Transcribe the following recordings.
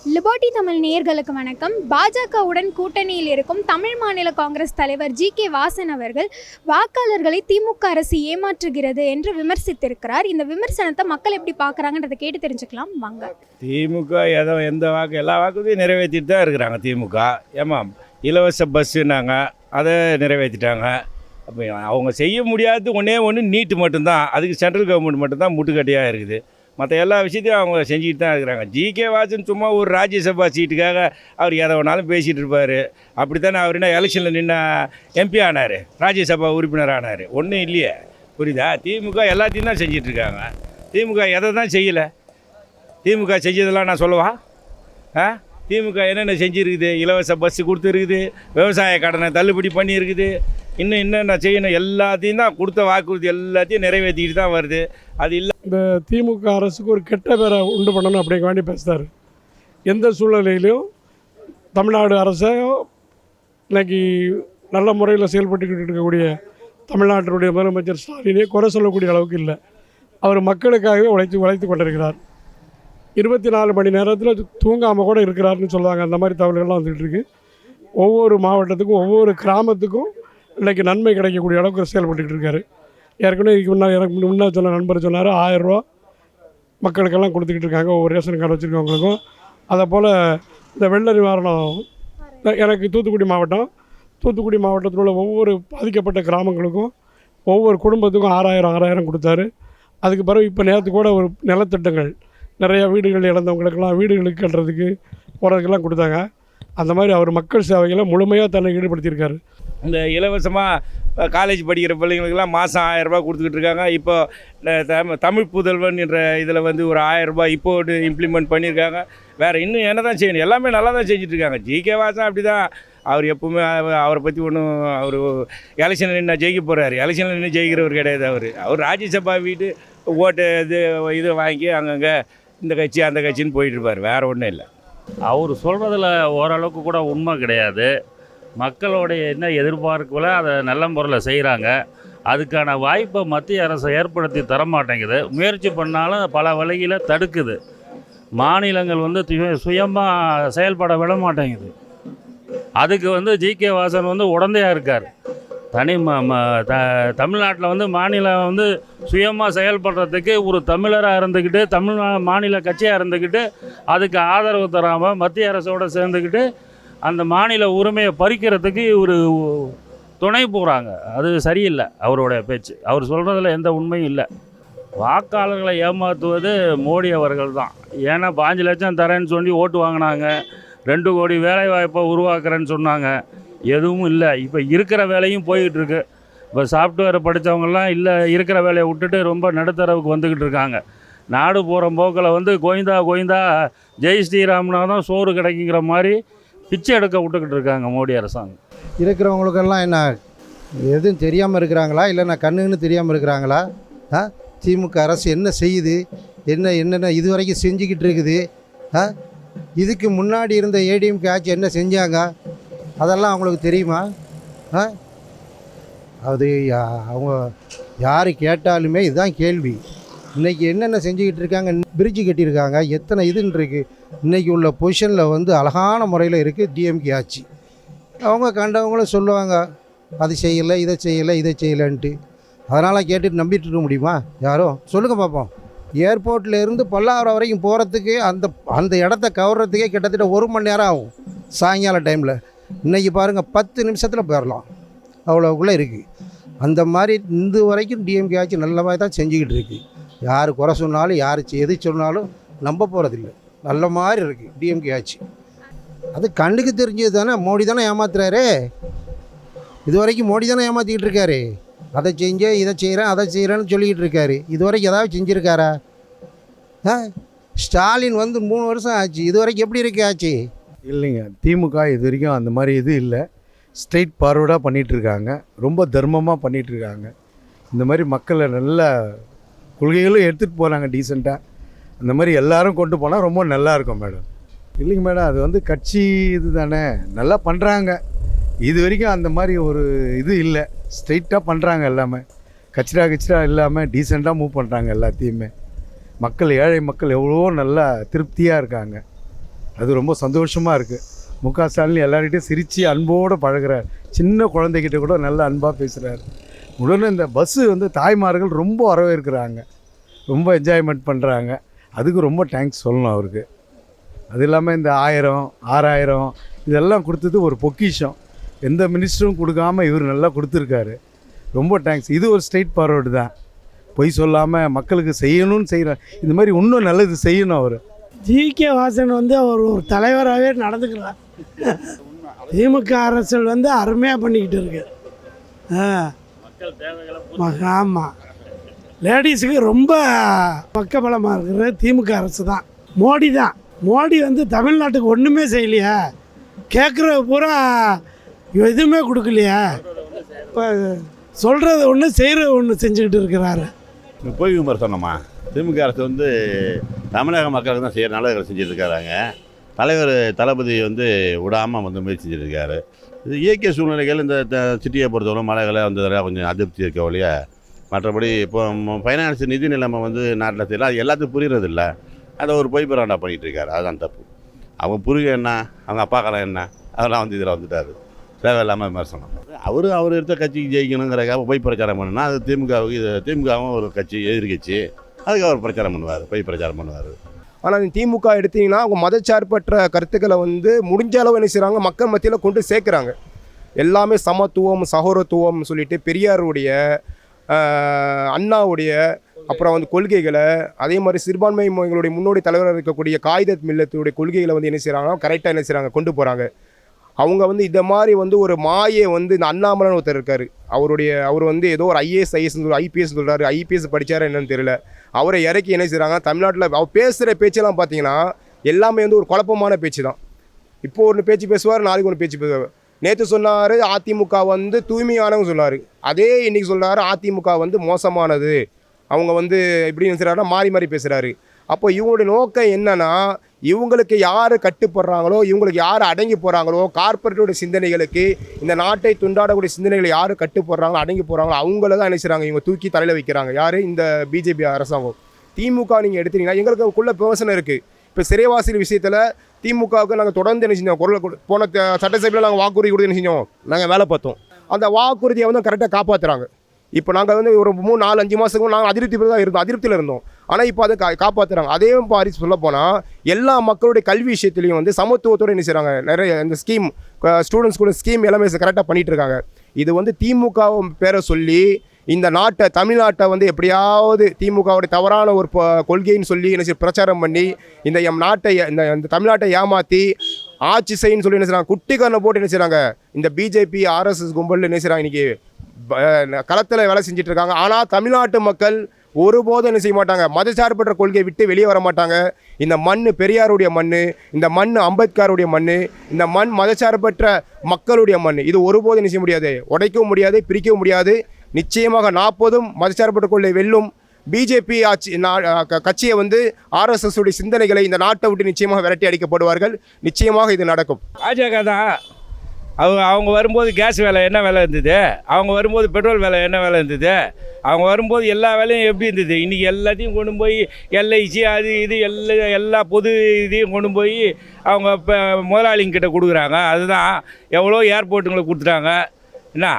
Liberty Tamil நேயர்களுக்கு வணக்கம். பாஜகவுடன் கூட்டணியில் இருக்கும் தமிழ் மாநில காங்கிரஸ் தலைவர் ஜி.கே. வாசன் அவர்கள் வாக்காளர்களை திமுக அரசு ஏமாற்றுகிறது என்று விமர்சித்திருக்கிறார். இந்த விமர்சனத்தை மக்கள் எப்படி பார்க்குறாங்கன்றதை கேட்டு தெரிஞ்சுக்கலாம் வாங்க. திமுக எல்லா வாக்குறுதியும் நிறைவேற்றிட்டு தான் இருக்கிறாங்க. திமுக இலவச பஸ்ஸுன்னாங்க, அதை நிறைவேற்றிட்டாங்க. அப்போ அவங்க செய்ய முடியாதது ஒன்று நீட்டு மட்டும்தான். அதுக்கு சென்ட்ரல் கவர்மெண்ட் மட்டும்தான் முட்டுக்கட்டையாக இருக்குது. மற்ற எல்லா விஷயத்தையும் அவங்க செஞ்சுக்கிட்டு தான் இருக்கிறாங்க. ஜி.கே. வாசன் சும்மா ஒரு ராஜ்யசபா சீட்டுக்காக அவர் எதை வேணாலும் பேசிகிட்டு இருப்பார். அப்படி தானே அவர் என்ன எலெக்ஷனில் நின்ன எம்பி ஆனார், ராஜ்யசபா உறுப்பினர் ஆனார். ஒன்றும் இல்லையே, புரியுதா? திமுக எல்லாத்தையும் தான் செஞ்சிட்ருக்காங்க. திமுக எதை தான் செய்யலை? திமுக செஞ்சதெல்லாம் நான் சொல்லவா? திமுக என்னென்ன செஞ்சுருக்குது? இலவச பஸ்ஸு கொடுத்துருக்குது, விவசாய கடனை தள்ளுபடி பண்ணியிருக்குது, இன்னும் என்னென்ன செய்யணும் எல்லாத்தையும் தான் கொடுத்த வாக்குறுதி எல்லாத்தையும் நிறைவேற்றிக்கிட்டு தான் வருது. அது இல்லை, இந்த திமுக அரசுக்கு ஒரு கெட்ட பேரை உண்டு பண்ணணும் அப்படிங்க வேண்டி பேசுகிறார். எந்த சூழ்நிலையிலையும் தமிழ்நாடு அரசை இன்னைக்கு நல்ல முறையில் செயல்பட்டுக்கிட்டு இருக்கக்கூடிய தமிழ்நாட்டினுடைய முதலமைச்சர் ஸ்டாலினே குறை சொல்லக்கூடிய அளவுக்கு இல்லை. அவர் மக்களுக்காகவே உழைத்து கொண்டிருக்கிறார். 24 மணி நேரத்தில் தூங்காமல் கூட இருக்கிறாருன்னு சொல்லுவாங்க. அந்த மாதிரி தகவல்கள்லாம் வந்துகிட்டு இருக்குது. ஒவ்வொரு மாவட்டத்துக்கும் ஒவ்வொரு கிராமத்துக்கும் இன்றைக்கி நன்மை கிடைக்கக்கூடிய அளவுக்கு செயல்பட்டுக்கிட்டு இருக்காரு. ஏற்கனவே எனக்கு முன்னாடி சொன்ன நண்பர் சொன்னார், 1000 ரூபா மக்களுக்கெல்லாம் கொடுத்துக்கிட்டு இருக்காங்க, ஒவ்வொரு ரேஷன் கார்டு வச்சுருக்கவங்களுக்கும். அதை போல் இந்த வெள்ள நிவாரணம் எனக்கு தூத்துக்குடி மாவட்டத்தில் உள்ள ஒவ்வொரு பாதிக்கப்பட்ட கிராமங்களுக்கும் ஒவ்வொரு குடும்பத்துக்கும் 6000 கொடுத்தாரு. அதுக்கு பிறகு இப்போ நேற்று கூட ஒரு நிலத்திட்டங்கள் நிறையா வீடுகள் இழந்தவங்களுக்கெல்லாம் வீடுகளுக்கு கட்டுறதுக்கு போகிறதுக்கெல்லாம் கொடுத்தாங்க. அந்த மாதிரி அவர் மக்கள் சேவைகளை முழுமையாக தன்னை ஈடுபடுத்தியிருக்காரு. இந்த இலவசமாக காலேஜ் படிக்கிற பிள்ளைங்களுக்கெல்லாம் மாதம் 1000 ரூபா கொடுத்துக்கிட்டு இருக்காங்க. இப்போ தமிழ் புதல்வன் என்ற இதில் ஒரு 1000 ரூபாய் இப்போ இம்ப்ளிமெண்ட் பண்ணியிருக்காங்க. வேறு இன்னும் என்ன தான் செய்யணும்? எல்லாமே நல்லா தான் செஞ்சுட்ருக்காங்க. ஜி.கே. வாசன் அப்படி தான். அவர் எப்போவுமே அவரை பற்றி ஒன்றும் அவர் எலெக்ஷனில் நின்று ஜெயிக்க போகிறாரு. எலெக்ஷனில் நின்று ஜெயிக்கிறவர் கிடையாது. அவர் ராஜ்யசபா வீட்டு ஓட்டு இது வாங்கி அங்கங்கே இந்த கட்சி அந்த கட்சின்னு போயிட்டுருப்பார். வேறு ஒன்றும் இல்லை. அவர் சொல்கிறதுல ஓரளவுக்கு கூட உண்மை கிடையாது. மக்களுடைய என்ன எதிர்பார்க்கல அதை நல்ல முறையில் செய்கிறாங்க. அதுக்கான வாய்ப்பை மத்திய அரசு ஏற்படுத்தி தரமாட்டேங்குது. முயற்சி பண்ணாலும் பல வழியில் தடுக்குது. மாநிலங்கள் சுயமாக செயல்பட விட மாட்டேங்குது. அதுக்கு ஜி.கே. வாசன் உடந்தையாக இருக்கார். தமிழ்நாட்டில் மாநிலம் சுயமாக செயல்படுறதுக்கு ஒரு தமிழராக இருந்துக்கிட்டு, தமிழ் மாநில கட்சியாக இருந்துக்கிட்டு, அதுக்கு ஆதரவு தராமல் மத்திய அரசோடு சேர்ந்துக்கிட்டு அந்த மாநில உரிமையை பறிக்கிறதுக்கு ஒரு துணை போகிறாங்க. அது சரியில்லை அவருடைய பேச்சு. அவர் சொல்கிறதுல எந்த உண்மையும் இல்லை. வாக்காளர்களை ஏமாற்றுவது மோடி அவர்கள் தான். ஏன்னா 5 லட்சம் தரேன்னு சொல்லி ஓட்டு வாங்கினாங்க, 2 கோடி வேலைவாய்ப்பை உருவாக்குறேன்னு சொன்னாங்க. எதுவும் இல்லை. இப்போ இருக்கிற வேலையும் போய்கிட்டுருக்கு. இப்போ சாஃப்ட்வேரை படித்தவங்கெல்லாம் இல்லை, இருக்கிற வேலையை விட்டுட்டு ரொம்ப நடுத்தரவுக்கு வந்துக்கிட்டு இருக்காங்க. நாடு போகிற போக்கில் கோவிந்தா ஜெய் ஸ்ரீராம்னா தான் சோறு கிடைக்குங்கிற மாதிரி பிச்சை எடுக்க விட்டுக்கிட்டு இருக்காங்க மோடி அரசாங்கம். இருக்கிறவங்களுக்கெல்லாம் என்ன எதுவும் தெரியாமல் இருக்கிறாங்களா, இல்லைன்னா கண்ணுன்னு தெரியாமல் இருக்கிறாங்களா? திமுக அரசு என்ன செய்யுது, என்னென்ன இது வரைக்கும் செஞ்சுக்கிட்டு இருக்குது? இதுக்கு முன்னாடி இருந்த ஏடிஎம்கே ஆட்சி என்ன செஞ்சாங்க, அதெல்லாம் அவங்களுக்கு தெரியுமா? அது அவங்க யார் கேட்டாலுமே இதுதான் கேள்வி. இன்றைக்கி என்னென்ன செஞ்சுக்கிட்டு இருக்காங்க, பிரிட்ஜு கட்டியிருக்காங்க, எத்தனை இதுன்னு இருக்குது. இன்றைக்கி உள்ள பொசிஷனில் அழகான முறையில் இருக்குது டிஎம்கே ஆட்சி. அவங்க கண்டவங்களும் சொல்லுவாங்க, அது செய்யலை, இதை செய்யலைன்ட்டு. அதனால் கேட்டுட்டு நம்பிட்டு இருக்க முடியுமா யாரும்? சொல்லுங்கள் பார்ப்போம். ஏர்போர்ட்டில் இருந்து பல்லாவரம் வரைக்கும் போகிறதுக்கு அந்த இடத்த கவர்றதுக்கே கிட்டத்தட்ட 1 மணி நேரம் ஆகும் சாயங்கால டைமில். இன்றைக்கி பாருங்கள் 10 நிமிஷத்தில் போயிடலாம், அவ்வளோக்குள்ளே இருக்குது. அந்த மாதிரி இந்த வரைக்கும் டிஎம்கே ஆட்சி நல்ல மாதிரி தான் செஞ்சுக்கிட்டு இருக்குது. யார் குறை சொன்னாலும் யார் எது சொன்னாலும் நம்ப போகிறதில்ல. நல்ல மாதிரி இருக்குது டிஎம்கே ஆட்சி. அது கண்ணுக்கு தெரிஞ்சது தானே. மோடி தானே ஏமாத்துறாரு. இது வரைக்கும் மோடி தானே ஏமாற்றிக்கிட்டு இருக்காரு. அதை செஞ்சேன், இதை செய்கிறேன், அதை செய்கிறேன்னு சொல்லிக்கிட்டு இருக்காரு. இது வரைக்கும் ஏதாவது செஞ்சுருக்காரா? ஸ்டாலின் 3 வருஷம் ஆச்சு. இது வரைக்கும் எப்படி இருக்கு ஆச்சு? இல்லைங்க, திமுக இது வரைக்கும் அந்த மாதிரி இது இல்லை. ஸ்ட்ரெயிட் ஃபார்வர்டாக பண்ணிகிட்ருக்காங்க, ரொம்ப தர்மமாக பண்ணிகிட்ருக்காங்க. இந்த மாதிரி மக்களை நல்ல கொள்கைகளும் எடுத்துகிட்டு போகிறாங்க டீசெண்டாக. அந்த மாதிரி எல்லோரும் கொண்டு போனால் ரொம்ப நல்லாயிருக்கும் மேடம். இல்லைங்க மேடம், அது கட்சி இது தானே, நல்லா பண்ணுறாங்க. இது வரைக்கும் அந்த மாதிரி ஒரு இது இல்லை. ஸ்ட்ரெயிட்டாக பண்ணுறாங்க எல்லாமே. கச்சிரா இல்லாமல் டீசெண்டாக மூவ் பண்ணுறாங்க எல்லாத்தையுமே. மக்கள், ஏழை மக்கள் எவ்வளோ நல்லா திருப்தியாக இருக்காங்க. அது ரொம்ப சந்தோஷமாக இருக்குது. முக ஸ்டாலின் எல்லார்கிட்டையும் சிரித்து அன்போடு பழகுறார். சின்ன குழந்தைகிட்ட கூட நல்ல அன்பாக பேசுகிறார். உடனே இந்த பஸ்ஸு வந்து தாய்மார்கள் ரொம்ப வரவேற்கிறாங்க, ரொம்ப என்ஜாய்மெண்ட் பண்ணுறாங்க. அதுக்கு ரொம்ப தேங்க்ஸ் சொல்லணும் அவருக்கு. அது இல்லாமல் இந்த 1000 6000 இதெல்லாம் கொடுத்தது ஒரு பொக்கிஷம். எந்த மினிஸ்டரும் கொடுக்காமல் இவர் நல்லா கொடுத்துருக்காரு. ரொம்ப தேங்க்ஸ். இது ஒரு ஸ்ட்ரெயிட் ஃபார்வர்டு தான். பொய் சொல்லாமல் மக்களுக்கு செய்யணும்னு செய்கிறார். இந்த மாதிரி இன்னும் நல்லது செய்யணும் அவர். ஜிகே வாசன் வந்து அவர் ஒரு தலைவராகவே நடந்துக்கிறார். திமுக அரசியல் வந்து அருமையாக பண்ணிக்கிட்டு இருக்கு. ஆமாம், லேடிஸுக்கு ரொம்ப பக்கபலமாக இருக்கிற திமுக அரசு தான். மோடி வந்து தமிழ்நாட்டுக்கு ஒன்றுமே செய்யலையா, கேட்குற பூரா எதுவுமே கொடுக்கலையா, இப்போ சொல்கிறது ஒன்று செய்கிறது ஒன்று செஞ்சுக்கிட்டு இருக்கிறாரு. பொய் விமர்சனமா? திமுக அரசு வந்து தமிழக மக்களுக்கு தான் செய்கிற நல்லதுகளை செஞ்சுட்டு இருக்காங்க. தலைவர் தளபதி வந்து விடாமல் வந்து முயற்சி செஞ்சுருக்காரு. இது இயற்கை சூழ்நிலைகள் இந்த சிட்டியை பொறுத்தவரை மழைகளை வந்ததில் கொஞ்சம் அதிருப்தி இருக்க வழிய, மற்றபடி இப்போ ஃபைனான்ஸ் நிதி நிலைமை வந்து நாட்டில் தெரியல, அது எல்லாத்துக்கும் புரியறதில்ல. அதை ஒரு பொய் பிராண்டா பண்ணிகிட்டு இருக்காரு. அதுதான் தப்பு. அவங்க புரிக என்ன, அவங்க அப்பா காலம் என்ன, அதெல்லாம் வந்து இதில் வந்துட்டார். தேவையில்லாமல் விமர்சனம். அவர் எடுத்த கட்சிக்கு ஜெயிக்கணுங்கிறக்காக பொய் பிரச்சாரம் பண்ணுன்னா அது திமுகவும் ஒரு கட்சி, எதிர்கட்சி. அதுக்கு அவர் பிரச்சாரம் பண்ணுவார், பொய் பிரச்சாரம் பண்ணுவார். ஆனால் திமுக எடுத்திங்கன்னா அவங்க மதச்சார்பற்ற கருத்துக்களை வந்து முடிஞ்ச அளவு என்ன செய்கிறாங்க, மக்கள் மத்தியில் கொண்டு சேர்க்குறாங்க. எல்லாமே சமத்துவம் சகோதரத்துவம் சொல்லிட்டு பெரியாருடைய அண்ணாவுடைய அப்புறம் வந்து கொள்கைகளை, அதே மாதிரி சிறுபான்மை மொழிகளுடைய முன்னோடி தலைவராக இருக்கக்கூடிய காயிதத் மில்லத்துடைய கொள்கைகளை வந்து என்ன செய்கிறாங்கன்னா கரெக்டாக என்ன செய்கிறாங்க, கொண்டு போகிறாங்க. அவங்க வந்து இந்த மாதிரி வந்து ஒரு மாயை வந்து இந்த அண்ணாமலைன்னு ஒருத்தர் இருக்கார். அவர் வந்து ஏதோ ஒரு IAS IPS சொல்கிறாரு. IPS படித்தார் என்னன்னு தெரியல. அவரை இறக்கி என்ன செய்கிறாங்க, தமிழ்நாட்டில் அவர் பேசுகிற பேச்செல்லாம் பார்த்தீங்கன்னா எல்லாமே வந்து ஒரு குழப்பமான பேச்சு தான். இப்போ ஒரு பேச்சு பேசுவார், நாளைக்கு ஒன்று பேச்சு பேசுவார். நேற்று சொன்னார் அதிமுக வந்து தூய்மையானவங்க சொன்னார். அதே இன்றைக்கி சொல்கிறாரு அதிமுக வந்து மோசமானது, அவங்க வந்து எப்படி நினைச்சாருன்னா மாறி மாறி பேசுகிறாரு. அப்போ இவங்களுடைய நோக்கம் என்னன்னா, இவங்களுக்கு யார் கட்டுப்படுறாங்களோ, இவங்களுக்கு யார் அடங்கி போகிறாங்களோ, கார்பரேட்டோட சிந்தனைகளுக்கு, இந்த நாட்டை துண்டாடக்கூடிய சிந்தனைகளை யார் கட்டுப்படுறாங்களோ அடங்கி போகிறாங்களோ அவங்கள தான் நினைச்சாங்க இவங்க தூக்கி தலையில் வைக்கிறாங்க. யார்? இந்த பிஜேபி அரசாங்கம். திமுக நீங்கள் எடுத்தீங்கன்னா எங்களுக்குள்ள விமர்சனம் இருக்குது. இப்போ சிறைவாசிகள் விஷயத்தில் திமுகவுக்கு நாங்கள் தொடர்ந்து என்ன செஞ்சோம், போன சட்டசபையில் நாங்கள் வாக்குறுதி கொடுத்து என்ன செஞ்சோம், நாங்கள் வேலை பார்த்தோம். அந்த வாக்குறுதியை வந்து கரெக்டாக காப்பாற்றுறாங்க. இப்போ நாங்கள் வந்து ஒரு 3-4-5 மாதத்துக்கு நாங்கள் அதிருப்தியில் இருந்தோம். ஆனால் இப்போ அதை காப்பாற்றுறாங்க. அதே மாதிரி சொல்ல போனால் எல்லா மக்களுடைய கல்வி விஷயத்துலையும் வந்து சமத்துவத்தோடு என்ன செய்கிறாங்க, நிறைய இந்த ஸ்கீம் ஸ்டூடெண்ட்ஸ் கூட ஸ்கீம் எல்லாமே கரெக்டாக பண்ணிகிட்டு இருக்காங்க. இது வந்து திமுக பேரை சொல்லி இந்த நாட்டை, தமிழ்நாட்டை வந்து எப்படியாவது திமுகவுடைய தவறான ஒரு கொள்கைன்னு சொல்லி என்ன செய்ய பிரச்சாரம் பண்ணி இந்த நாட்டை இந்த தமிழ்நாட்டை ஏமாற்றி ஆட்சி செய்யன்னு சொல்லி என்ன செய்கிறாங்க, குட்டிக்காரனை போட்டு என்ன செய்கிறாங்க. இந்த பிஜேபி RSS கும்பல் என்ன செய்கிறாங்க, இன்றைக்கி களத்தில் வேலை செஞ்சுட்டு இருக்காங்க. ஆனால் தமிழ்நாட்டு மக்கள் ஒருபோதும் என்ன செய்ய மாட்டாங்க, மதச்சார்பற்ற கொள்கையை விட்டு வெளியே வர மாட்டாங்க. இந்த மண் பெரியாருடைய மண், இந்த மண் அம்பேத்கருடைய மண், இந்த மண் மதச்சார்பற்ற மக்களுடைய மண். இது ஒருபோதும் என்ன செய்ய முடியாது, உடைக்கவும் முடியாது, பிரிக்கவும் முடியாது. நிச்சயமாக 40 மதச்சார்பற்ற கொள்கை வெல்லும். பிஜேபி கட்சியை வந்து RSS உடைய சிந்தனைகளை இந்த நாட்டை விட்டு நிச்சயமாக விரட்டி அடிக்கப்படுவார்கள். நிச்சயமாக இது நடக்கும். பாஜக தான். அவங்க வரும்போது கேஸ் விலை என்ன விலை இருந்தது, அவங்க வரும்போது பெட்ரோல் விலை என்ன விலை இருந்தது, அவங்க வரும்போது எல்லா விலையும் எப்படி இருந்தது. இன்றைக்கி எல்லாத்தையும் கொண்டு போய் LIC அது இது எல்லா பொது இதையும் கொண்டு போய் அவங்க இப்போ முதலாளிங்கிட்ட கொடுக்குறாங்க. அதுதான் எவ்வளோ ஏர்போர்ட்டுங்களை கொடுத்துட்டாங்க. என்ன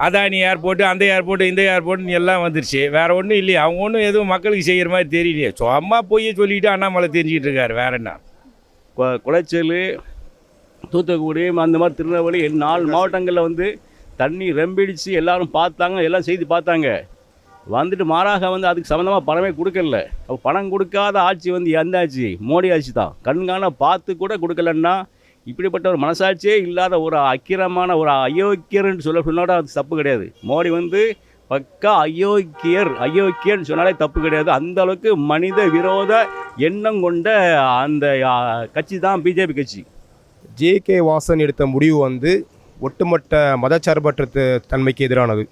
அதானி ஏர்போர்ட்டு, அந்த ஏர்போர்ட்டு, இந்த ஏர்போர்ட்டுன்னு எல்லாம் வந்துருச்சு. வேறு ஒன்றும் இல்லையே. அவங்க ஒன்றும் எதுவும் மக்களுக்கு செய்கிற மாதிரி தெரியலையே. சும்மா போய் சொல்லிவிட்டு அண்ணாமலை தெரிஞ்சிக்கிட்டு இருக்காரு. வேறு என்ன குளச்சல், தூத்துக்குடி, அந்த மாதிரி திருநெல்வேலி 4 மாவட்டங்களில் வந்து தண்ணி ரெம்பிடிச்சு எல்லாரும் பார்த்தாங்க, எல்லாம் செய்தி பார்த்தாங்க. வந்துட்டு மாறாக வந்து அதுக்கு சம்மந்தமாக பணமே கொடுக்கல. அப்போ பணம் கொடுக்காத ஆட்சி வந்து எந்த ஆட்சி? மோடி ஆட்சி தான். கண்காண பார்த்து கூட கொடுக்கலன்னா இப்படிப்பட்ட ஒரு மனசாட்சியே இல்லாத ஒரு அக்கிரமான ஒரு அயோக்கியர்னு சொன்னாலும் அது தப்பு கிடையாது. மோடி வந்து பக்கா அயோக்கியர்னு சொன்னாலே தப்பு கிடையாது. அந்த அளவுக்கு மனித விரோத எண்ணம் கொண்ட அந்த கட்சி தான் பிஜேபி கட்சி. JK வாசன் எடுத்த முடிவு வந்து ஒட்டுமொத்த மதச்சார்பற்ற தன்மைக்கு எதிரானது.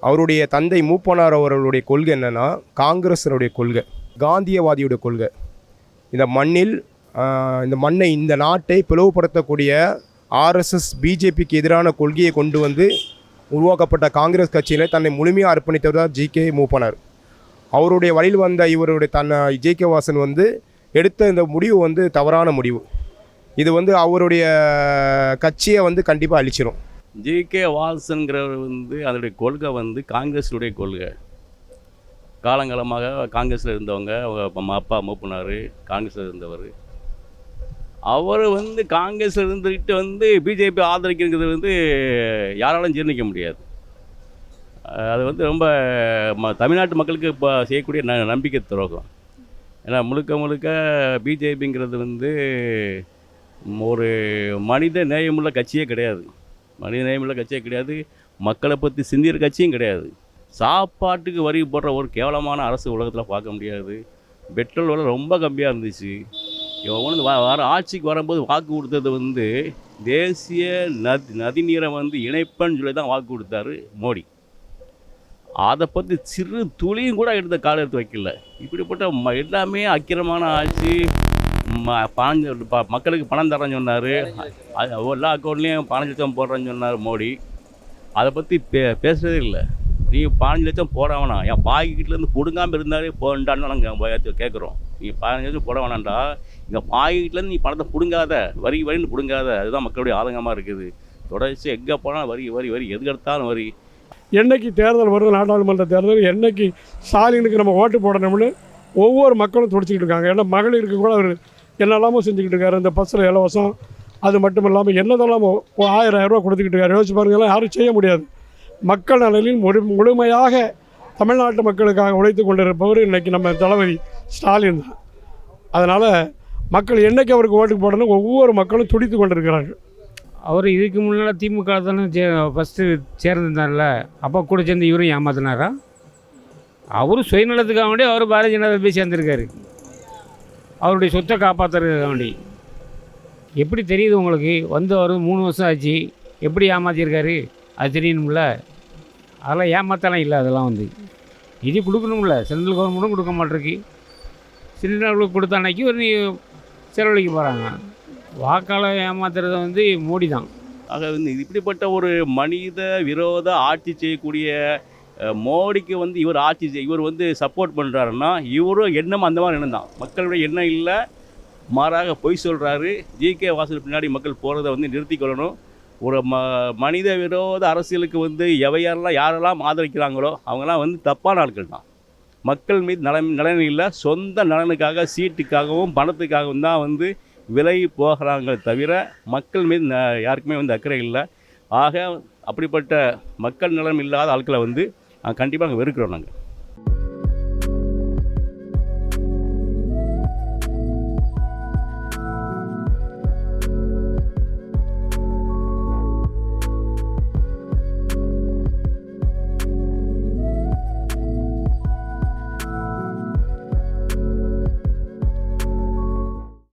அவருடைய தந்தை மூப்பனார் அவர்களுடைய கொள்கை என்னென்னா காங்கிரஸினுடைய கொள்கை, காந்தியவாதியுடைய கொள்கை. இந்த மண்ணை இந்த நாட்டை பிளவுபடுத்தக்கூடிய RSS பிஜேபிக்கு எதிரான கொள்கையை கொண்டு வந்து உருவாக்கப்பட்ட காங்கிரஸ் கட்சியில் தன்னை முழுமையாக அர்ப்பணித்தவர் தான் JK மூப்பனார். அவருடைய வழியில் வந்த இவருடைய JK வாசன் வந்து எடுத்த இந்த முடிவு வந்து தவறான முடிவு. இது வந்து அவருடைய கட்சியை வந்து கண்டிப்பாக அழிச்சிடும். ஜிகே வாசன்கிறவர் வந்து அதனுடைய கொள்கை வந்து காங்கிரஸுடைய கொள்கை. காலங்காலமாக காங்கிரஸில் இருந்தவங்க, அவங்க அப்பா மூப்பினார் காங்கிரஸில் இருந்தவர். அவர் வந்து காங்கிரஸில் இருந்துக்கிட்டு வந்து பிஜேபி ஆதரிக்கிறது வந்து யாராலும் ஜீர்ணிக்க முடியாது. அது வந்து ரொம்ப தமிழ்நாட்டு மக்களுக்கு இப்போ செய்யக்கூடிய நம்பிக்கை துரோகம். ஏன்னா முழுக்க பிஜேபிங்கிறது வந்து ஒரு மனித நேயமுள்ள கட்சியே கிடையாது. மனித நேயமுள்ள கட்சியே கிடையாது. மக்களை பற்றி சிந்திக்கிற கட்சியும் கிடையாது. சாப்பாட்டுக்கு வரி போடுற ஒரு கேவலமான அரசு உலகத்தில் பார்க்க முடியாது. பெட்ரோல் விலை ரொம்ப கம்மியாக இருந்துச்சு. இவன் வர ஆட்சிக்கு வரும்போது வாக்கு கொடுத்தது வந்து தேசிய நதிநீரை வந்து இணைப்பேன்னு சொல்லி தான் வாக்கு கொடுத்தாரு மோடி. அதை பற்றி சிறு துளியும் கூட எடுத்த காலம் எடுத்து வைக்கல. இப்படிப்பட்ட எல்லாமே அக்கிரமான ஆட்சி. மக்களுக்கு பணம் தரேன்னு சொன்னார். எல்லா அக்கௌண்ட்லேயும் 15 லட்சம் போடுறேன்னு சொன்னார் மோடி. அதை பற்றி பேசுகிறதே இல்லை. நீ 15 லட்சம் போட வேணாம், என் பாக்கெட்லேருந்து பிடுங்காமல் இருந்தாலே போண்டான்னு நாங்கள் கேட்குறோம். நீ 15 லட்சம் போட வேணாண்டா, இங்கே பாக்கெட்லேருந்து நீ பணத்தை பிடுங்காத, வரின்னு பிடுங்காத. அதுதான் மக்களுடைய ஆதங்கமாக இருக்குது. தொடர்ச்சி எங்கே போனால் வரி வரி வரி, எதுக்கு எடுத்தாலும் வரி. என்னைக்கு தேர்தல் வருது, நாடாளுமன்ற தேர்தல், என்னைக்கு ஸ்டாலினுக்கு நம்ம ஓட்டு போடணும்னு ஒவ்வொரு மக்களும் துடிச்சிக்கிட்டு இருக்காங்க. ஏன்னா மகளிருக்கு கூட அவர் என்னெல்லாமோ செஞ்சுக்கிட்டு இருக்காரு. இந்த பஸ்ஸில் இலவசம், அது மட்டும் இல்லாமல் என்னதெல்லாம் 1000 ரூபா கொடுத்துக்கிட்டு இருக்காரு. யோசிச்சு பாருங்கலாம், யாரும் செய்ய முடியாது. மக்கள் நலனில் முழுமையாக தமிழ்நாட்டு மக்களுக்காக உழைத்து கொண்டிருப்பவர் இன்றைக்கி நம்ம தளபதி ஸ்டாலின் தான். அதனால் மக்கள் என்றைக்கு அவருக்கு ஓட்டு போடணும் ஒவ்வொரு மக்களும் துடித்து கொண்டிருக்கிறார்கள். அவர் இதுக்கு முன்னால் திமுக தானே ஃபஸ்ட்டு சேர்ந்துருந்தார்ல, அப்போ கூட சேர்ந்து இவரும் ஏமாத்தினாரா? அவரும் சுயநலத்துக்காக வேண்டி அவர் பாரதிய ஜனதா போய் சேர்ந்துருக்காரு. அவருடைய சொத்தை காப்பாற்றுறதுக்காக வேண்டி. எப்படி தெரியுது உங்களுக்கு? வந்து அவர் 3 வருஷம் ஆச்சு, எப்படி ஏமாற்றிருக்காரு அது தெரியணும்ல. அதெல்லாம் ஏமாத்தலாம் இல்லை. அதெல்லாம் வந்து நிதி கொடுக்கணும்ல. சென்ட்ரல் கவர்மெண்ட்டும் கொடுக்க மாட்டிருக்கு. சின்னவர்களுக்கு கொடுத்த அன்னைக்கு ஒரு செலவழிக்க போகிறாங்க. வாக்காளர் ஏமாத்துறது வந்து மோடி தான். ஆக வந்து இப்படிப்பட்ட ஒரு மனித விரோத ஆட்சி செய்யக்கூடிய மோடிக்கு வந்து இவர் வந்து சப்போர்ட் பண்ணுறாருன்னா இவரும் எண்ணம் அந்த மாதிரி எண்ணம் தான். மக்களுடைய எண்ணம் இல்லை, மாறாக பொய் சொல்கிறாரு. ஜிகே வாசல் பின்னாடி மக்கள் போகிறத வந்து நிறுத்திக்கொள்ளணும். ஒரு மனித விரோத அரசியலுக்கு வந்து யாரெல்லாம் ஆதரிக்கிறாங்களோ அவங்களாம் வந்து தப்பான ஆட்கள் தான். மக்கள் மீது நலன் இல்லை, சொந்த நலனுக்காக சீட்டுக்காகவும் பணத்துக்காகவும் தான் வந்து விலகி போகிறாங்களே தவிர மக்கள் மீது யாருக்குமே வந்து அக்கறை இல்லை. ஆக அப்படிப்பட்ட மக்கள் நலன் இல்லாத ஆட்களை வந்து கண்டிப்பாக நாங்கள் வெறுக்கிறோம். நாங்கள்